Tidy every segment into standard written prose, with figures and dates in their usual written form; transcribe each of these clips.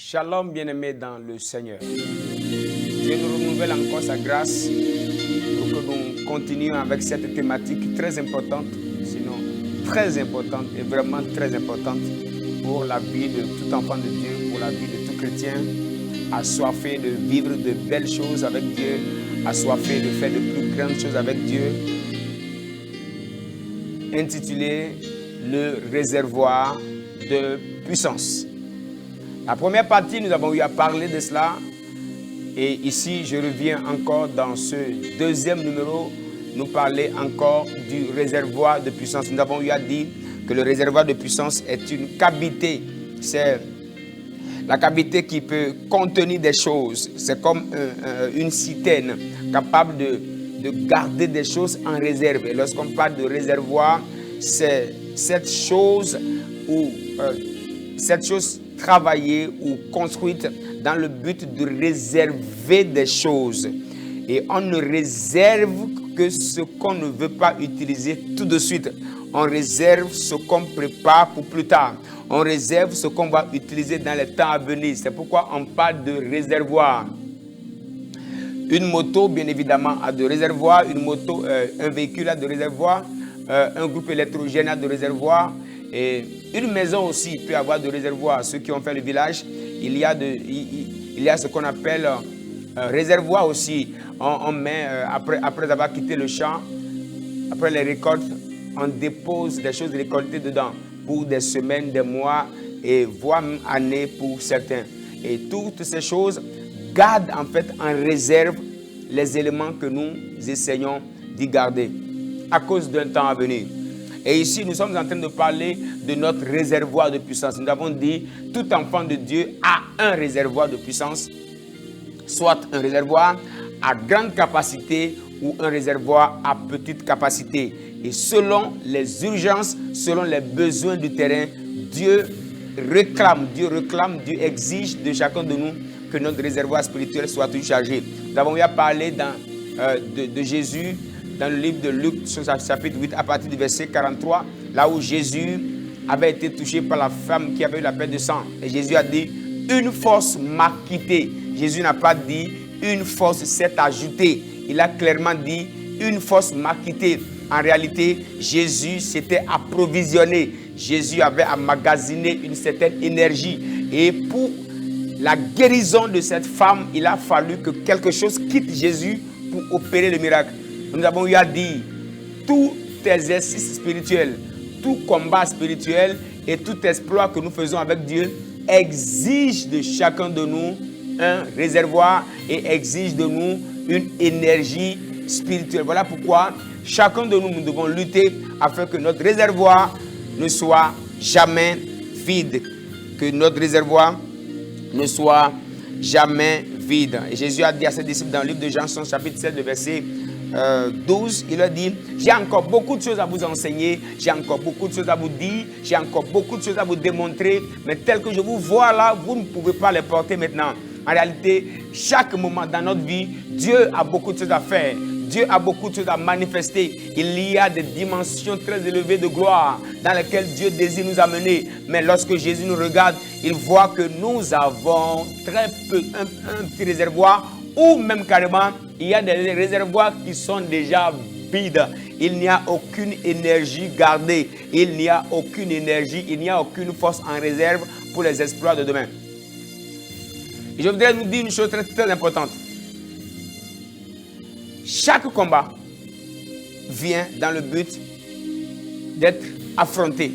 Shalom bien-aimés dans le Seigneur. Dieu nous renouvelle encore sa grâce pour que nous continuions avec cette thématique très importante, sinon très importante et vraiment très importante pour la vie de tout enfant de Dieu, pour la vie de tout chrétien, assoiffé de vivre de belles choses avec Dieu, assoiffé de faire de plus grandes choses avec Dieu, intitulé Le réservoir de puissance. La première partie, nous avons eu à parler de cela. Et ici, je reviens encore dans ce deuxième numéro, nous parler encore du réservoir de puissance. Nous avons eu à dire que le réservoir de puissance est une cavité. C'est la cavité qui peut contenir des choses. C'est comme une citerne capable de garder des choses en réserve. Et lorsqu'on parle de réservoir, c'est cette chose travaillée ou construite dans le but de réserver des choses. Et on ne réserve que ce qu'on ne veut pas utiliser tout de suite. On réserve ce qu'on prépare pour plus tard. On réserve ce qu'on va utiliser dans les temps à venir. C'est pourquoi on parle de réservoir. Une moto, bien évidemment, a de réservoir. Un véhicule a de réservoir. Un groupe électrogène a de réservoir. Et une maison aussi peut avoir de réservoir. Ceux qui ont fait le village, il y a ce qu'on appelle réservoir aussi. On met, après avoir quitté le champ, après les récoltes, on dépose des choses récoltées dedans pour des semaines, des mois et voire même années pour certains. Et toutes ces choses gardent en fait en réserve les éléments que nous essayons d'y garder à cause d'un temps à venir. Et ici, nous sommes en train de parler de notre réservoir de puissance. Nous avons dit, tout enfant de Dieu a un réservoir de puissance, soit un réservoir à grande capacité ou un réservoir à petite capacité. Et selon les urgences, selon les besoins du terrain, Dieu réclame, Dieu exige de chacun de nous que notre réservoir spirituel soit tout chargé. Nous avons eu à parler de Jésus dans le livre de Luc, chapitre 8, à partir du verset 43, là où Jésus avait été touché par la femme qui avait eu la perte de sang. Et Jésus a dit, une force m'a quitté. Jésus n'a pas dit, une force s'est ajoutée. Il a clairement dit, une force m'a quitté. En réalité, Jésus s'était approvisionné. Jésus avait emmagasiné une certaine énergie. Et pour la guérison de cette femme, il a fallu que quelque chose quitte Jésus pour opérer le miracle. Nous avons eu à dire, tout exercice spirituel, tout combat spirituel et tout exploit que nous faisons avec Dieu exige de chacun de nous un réservoir et exige de nous une énergie spirituelle. Voilà pourquoi chacun de nous, nous devons lutter afin que notre réservoir ne soit jamais vide. Que notre réservoir ne soit jamais vide. Et Jésus a dit à ses disciples dans le livre de Jean, chapitre 7, verset 12, il a dit, j'ai encore beaucoup de choses à vous enseigner, j'ai encore beaucoup de choses à vous dire, j'ai encore beaucoup de choses à vous démontrer, mais tel que je vous vois là, vous ne pouvez pas les porter maintenant. En réalité, chaque moment dans notre vie, Dieu a beaucoup de choses à faire. Dieu a beaucoup de choses à manifester. Il y a des dimensions très élevées de gloire dans lesquelles Dieu désire nous amener. Mais lorsque Jésus nous regarde, il voit que nous avons très peu, un petit réservoir, ou même carrément, il y a des réservoirs qui sont déjà vides. Il n'y a aucune énergie gardée. Il n'y a aucune énergie, il n'y a aucune force en réserve pour les exploits de demain. Et je voudrais nous dire une chose très, très importante. Chaque combat vient dans le but d'être affronté.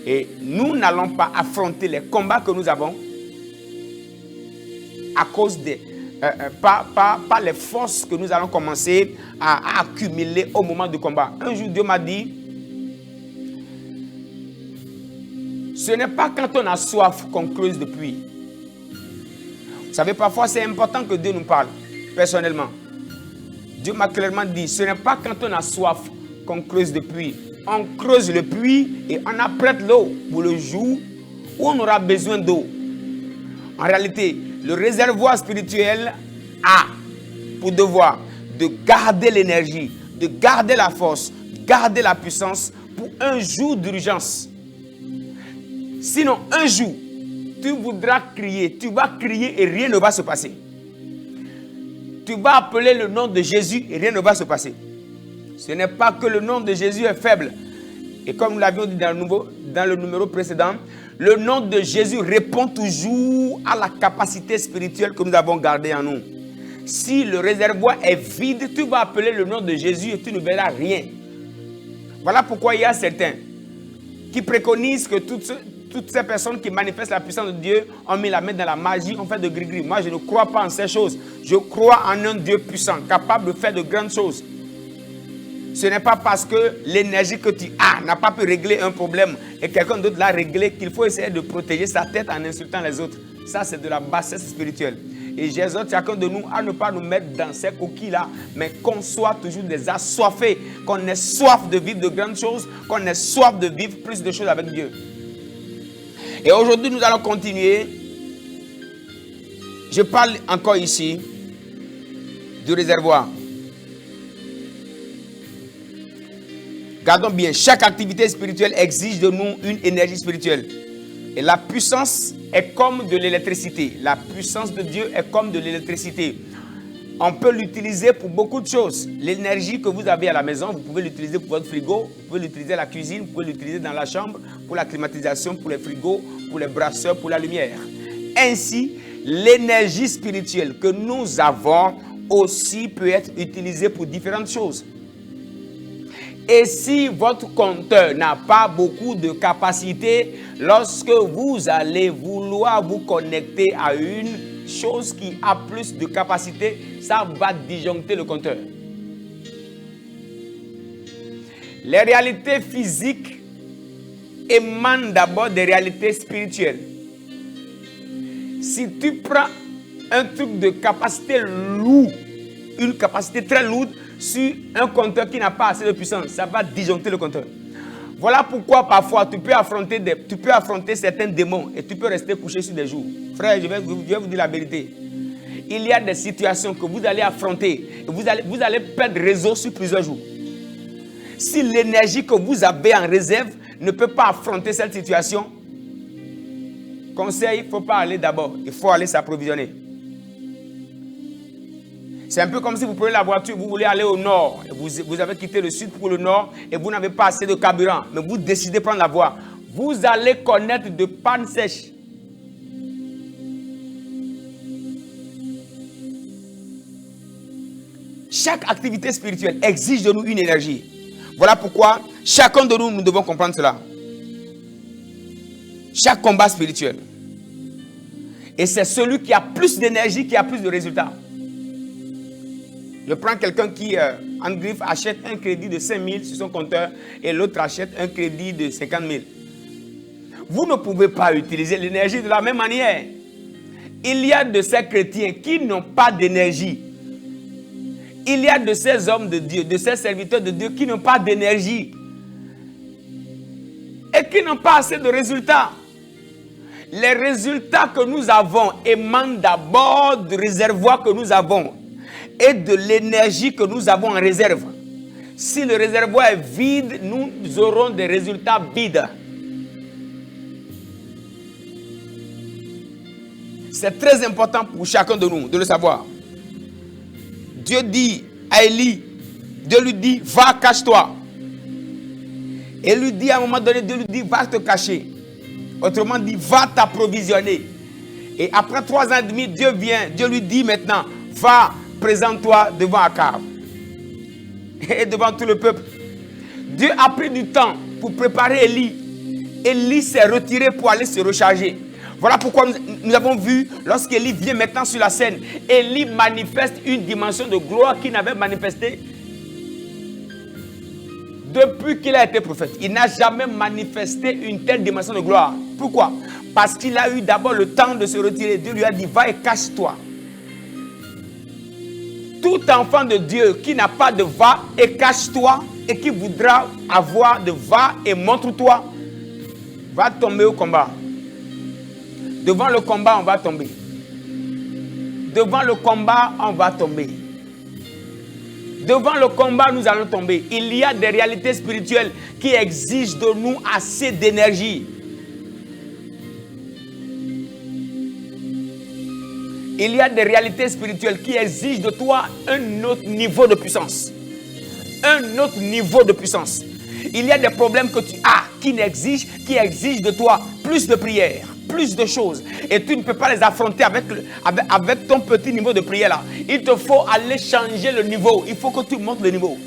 Et nous n'allons pas affronter les combats que nous avons à cause des... pas les forces que nous allons commencer à accumuler au moment du combat. Un jour, Dieu m'a dit, ce n'est pas quand on a soif qu'on creuse de puits. Vous savez, parfois c'est important que Dieu nous parle, personnellement. Dieu m'a clairement dit, ce n'est pas quand on a soif qu'on creuse de puits. On creuse le puits et on apprête l'eau pour le jour où on aura besoin d'eau. En réalité, le réservoir spirituel a pour devoir de garder l'énergie, de garder la force, de garder la puissance pour un jour d'urgence. Sinon, un jour, tu voudras crier, tu vas crier et rien ne va se passer. Tu vas appeler le nom de Jésus et rien ne va se passer. Ce n'est pas que le nom de Jésus est faible. Et comme nous l'avions dit dans le numéro précédent, le nom de Jésus répond toujours à la capacité spirituelle que nous avons gardée en nous. Si le réservoir est vide, tu vas appeler le nom de Jésus et tu ne verras rien. Voilà pourquoi il y a certains qui préconisent que toutes ces personnes qui manifestent la puissance de Dieu ont mis la main dans la magie, ont fait de gris-gris. Moi, je ne crois pas en ces choses. Je crois en un Dieu puissant, capable de faire de grandes choses. Ce n'est pas parce que l'énergie que tu as n'a pas pu régler un problème et quelqu'un d'autre l'a réglé qu'il faut essayer de protéger sa tête en insultant les autres. Ça, c'est de la bassesse spirituelle. Et j'exhorte chacun de nous à ne pas nous mettre dans ces coquilles-là, mais qu'on soit toujours des assoiffés, qu'on ait soif de vivre de grandes choses, qu'on ait soif de vivre plus de choses avec Dieu. Et aujourd'hui, nous allons continuer. Je parle encore ici du réservoir. Gardons bien, chaque activité spirituelle exige de nous une énergie spirituelle. Et la puissance est comme de l'électricité. La puissance de Dieu est comme de l'électricité. On peut l'utiliser pour beaucoup de choses. L'énergie que vous avez à la maison, vous pouvez l'utiliser pour votre frigo, vous pouvez l'utiliser à la cuisine, vous pouvez l'utiliser dans la chambre, pour la climatisation, pour les frigos, pour les brasseurs, pour la lumière. Ainsi, l'énergie spirituelle que nous avons aussi peut être utilisée pour différentes choses. Et si votre compteur n'a pas beaucoup de capacité, lorsque vous allez vouloir vous connecter à une chose qui a plus de capacité, ça va disjoncter le compteur. Les réalités physiques émanent d'abord des réalités spirituelles. Si tu prends un truc de capacité lourde, une capacité très lourde, sur un compteur qui n'a pas assez de puissance, ça va disjoncter le compteur. Voilà pourquoi parfois tu peux affronter certains démons et tu peux rester couché sur des jours. Frère, je vais vous dire la vérité. Il y a des situations que vous allez affronter et vous allez perdre réseau sur plusieurs jours. Si l'énergie que vous avez en réserve ne peut pas affronter cette situation, conseil, il ne faut pas aller d'abord, il faut aller s'approvisionner. C'est un peu comme si vous prenez la voiture, vous voulez aller au nord, et vous avez quitté le sud pour le nord et vous n'avez pas assez de carburant, mais vous décidez de prendre la voie. Vous allez connaître de panne sèche. Chaque activité spirituelle exige de nous une énergie. Voilà pourquoi chacun de nous devons comprendre cela. Chaque combat spirituel. Et c'est celui qui a plus d'énergie qui a plus de résultats. Je prends quelqu'un qui, en griffe, achète un crédit de 5 000 sur son compteur et l'autre achète un crédit de 50 000. Vous ne pouvez pas utiliser l'énergie de la même manière. Il y a de ces chrétiens qui n'ont pas d'énergie. Il y a de ces hommes de Dieu, de ces serviteurs de Dieu qui n'ont pas d'énergie. Et qui n'ont pas assez de résultats. Les résultats que nous avons émanent d'abord du réservoir que nous avons. Et de l'énergie que nous avons en réserve. Si le réservoir est vide, nous aurons des résultats vides. C'est très important pour chacun de nous de le savoir. Dieu dit à Élie, Dieu lui dit, va, cache-toi. Et lui dit à un moment donné, Dieu lui dit, va te cacher. Autrement dit, va t'approvisionner. Et après 3 ans et demi, Dieu lui dit maintenant, va, présente-toi devant Akab et devant tout le peuple. Dieu a pris du temps pour préparer Élie. Élie s'est retiré pour aller se recharger. Voilà pourquoi nous avons vu, lorsqu'Élie vient maintenant sur la scène, Élie manifeste une dimension de gloire qu'il n'avait manifestée depuis qu'il a été prophète. Il n'a jamais manifesté une telle dimension de gloire. Pourquoi? Parce qu'il a eu d'abord le temps de se retirer. Dieu lui a dit, va et cache-toi. Tout enfant de Dieu qui n'a pas de va et cache-toi et qui voudra avoir de va et montre-toi, va tomber au combat. Devant le combat, on va tomber. Devant le combat, on va tomber. Devant le combat, nous allons tomber. Il y a des réalités spirituelles qui exigent de nous assez d'énergie. Il y a des réalités spirituelles qui exigent de toi un autre niveau de puissance. Un autre niveau de puissance. Il y a des problèmes que tu as qui exigent de toi plus de prière, plus de choses. Et tu ne peux pas les affronter avec ton petit niveau de prière là. Il te faut aller changer le niveau. Il faut que tu montes le niveau.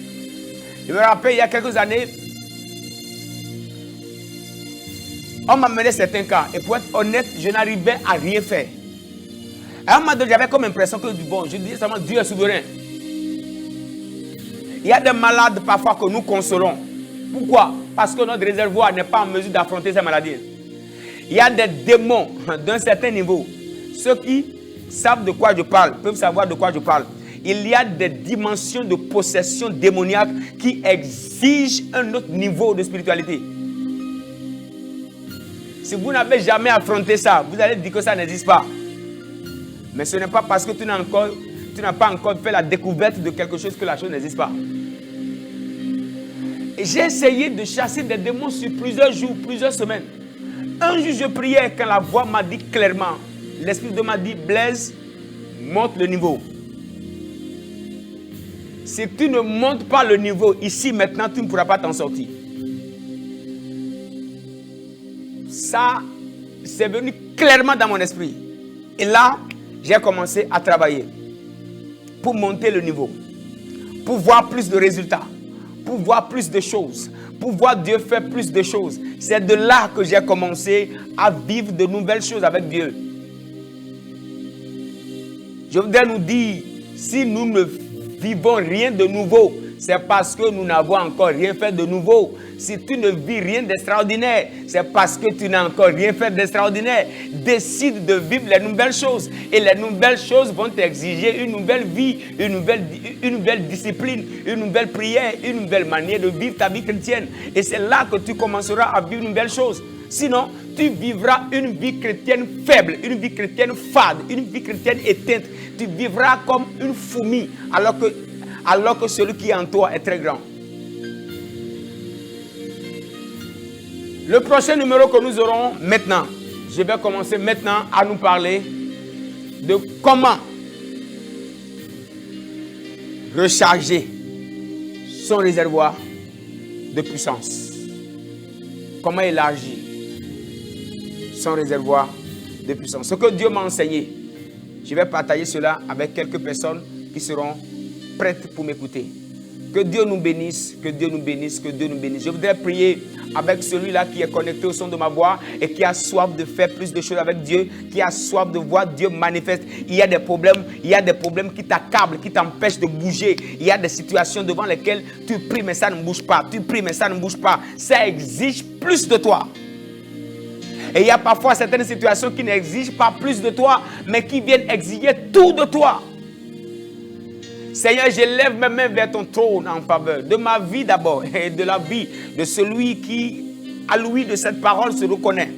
Je me rappelle, il y a quelques années, on m'a mené certains cas. Et pour être honnête, je n'arrivais à rien faire. À un moment donné, j'avais comme impression que, bon, je disais seulement Dieu est souverain. Il y a des malades parfois que nous consolons. Pourquoi? Parce que notre réservoir n'est pas en mesure d'affronter ces maladies. Il y a des démons d'un certain niveau. Ceux qui savent de quoi je parle peuvent savoir de quoi je parle. Il y a des dimensions de possession démoniaque qui exigent un autre niveau de spiritualité. Si vous n'avez jamais affronté ça, vous allez dire que ça n'existe pas. Mais ce n'est pas parce que tu n'as pas encore fait la découverte de quelque chose que la chose n'existe pas. J'ai essayé de chasser des démons sur plusieurs jours, plusieurs semaines. Un jour, je priais quand la voix m'a dit clairement, l'Esprit de Dieu m'a dit, Blaise, monte le niveau. Si tu ne montes pas le niveau ici, maintenant, tu ne pourras pas t'en sortir. Ça, c'est venu clairement dans mon esprit. Et là, j'ai commencé à travailler pour monter le niveau, pour voir plus de résultats, pour voir plus de choses, pour voir Dieu faire plus de choses. C'est de là que j'ai commencé à vivre de nouvelles choses avec Dieu. Je voudrais nous dire, si nous ne vivons rien de nouveau, c'est parce que nous n'avons encore rien fait de nouveau. Si tu ne vis rien d'extraordinaire, c'est parce que tu n'as encore rien fait d'extraordinaire. Décide de vivre les nouvelles choses. Et les nouvelles choses vont t'exiger une nouvelle vie, une nouvelle discipline, une nouvelle prière, une nouvelle manière de vivre ta vie chrétienne. Et c'est là que tu commenceras à vivre une nouvelle chose. Sinon, tu vivras une vie chrétienne faible, une vie chrétienne fade, une vie chrétienne éteinte. Tu vivras comme une fourmi, alors que celui qui est en toi est très grand. Le prochain numéro que nous aurons maintenant, je vais commencer maintenant à nous parler de comment recharger son réservoir de puissance. Comment élargir son réservoir de puissance. Ce que Dieu m'a enseigné, je vais partager cela avec quelques personnes qui seront prêtes pour m'écouter. Que Dieu nous bénisse, que Dieu nous bénisse, que Dieu nous bénisse. Je voudrais prier avec celui-là qui est connecté au son de ma voix et qui a soif de faire plus de choses avec Dieu, qui a soif de voir Dieu manifeste. Il y a des problèmes qui t'accablent, qui t'empêchent de bouger. Il y a des situations devant lesquelles tu pries mais ça ne bouge pas, tu pries mais ça ne bouge pas. Ça exige plus de toi. Et il y a parfois certaines situations qui n'exigent pas plus de toi, mais qui viennent exiger tout de toi. Seigneur, je lève mes mains vers ton trône en faveur de ma vie d'abord et de la vie de celui qui, à l'ouïe de cette parole, se reconnaît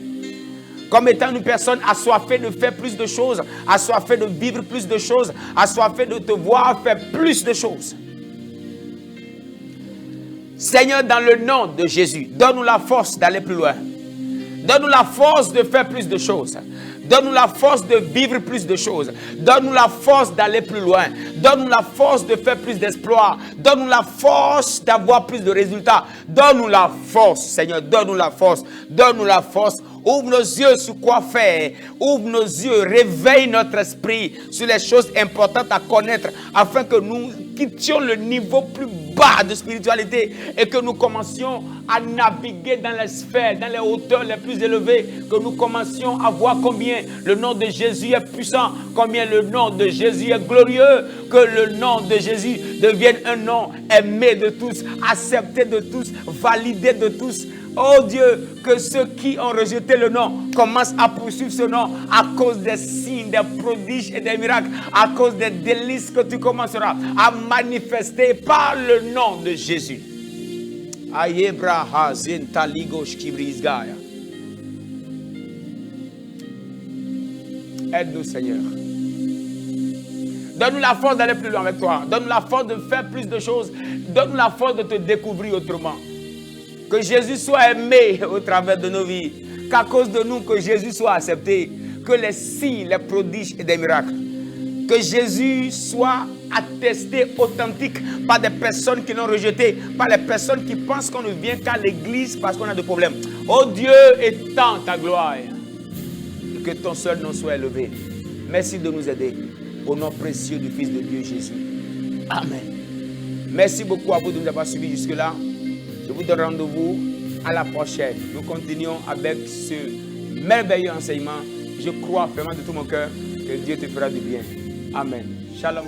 comme étant une personne assoiffée de faire plus de choses, assoiffée de vivre plus de choses, assoiffée de te voir faire plus de choses. Seigneur, dans le nom de Jésus, donne-nous la force d'aller plus loin. Donne-nous la force de faire plus de choses. Donne-nous la force de vivre plus de choses. Donne-nous la force d'aller plus loin. Donne-nous la force de faire plus d'exploits. Donne-nous la force d'avoir plus de résultats. Donne-nous la force, Seigneur. Donne-nous la force. Donne-nous la force. Ouvre nos yeux sur quoi faire. Ouvre nos yeux. Réveille notre esprit sur les choses importantes à connaître afin que nous quittions le niveau plus bas de spiritualité et que nous commencions à naviguer dans les sphères, dans les hauteurs les plus élevées, que nous commencions à voir combien le nom de Jésus est puissant, combien le nom de Jésus est glorieux, que le nom de Jésus devienne un nom aimé de tous, accepté de tous, validé de tous. Oh Dieu, que ceux qui ont rejeté le nom commencent à poursuivre ce nom à cause des signes, des prodiges et des miracles, à cause des délices que tu commenceras à manifester par le nom de Jésus. Aide-nous, Seigneur. Donne-nous la force d'aller plus loin avec toi. Donne-nous la force de faire plus de choses. Donne-nous la force de te découvrir autrement. Que Jésus soit aimé au travers de nos vies. Qu'à cause de nous, que Jésus soit accepté. Que les signes, les prodiges et des miracles Que Jésus soit attesté, authentique par des personnes qui l'ont rejeté, par les personnes qui pensent qu'on ne vient qu'à l'église parce qu'on a des problèmes. Oh Dieu, étends ta gloire. Et que ton seul nom soit élevé. Merci de nous aider. Au nom précieux du Fils de Dieu Jésus. Amen. Merci beaucoup à vous de nous avoir suivis jusque-là. Je vous donne rendez-vous à la prochaine. Nous continuons avec ce merveilleux enseignement. Je crois vraiment de tout mon cœur que Dieu te fera du bien. Amen. Shalom.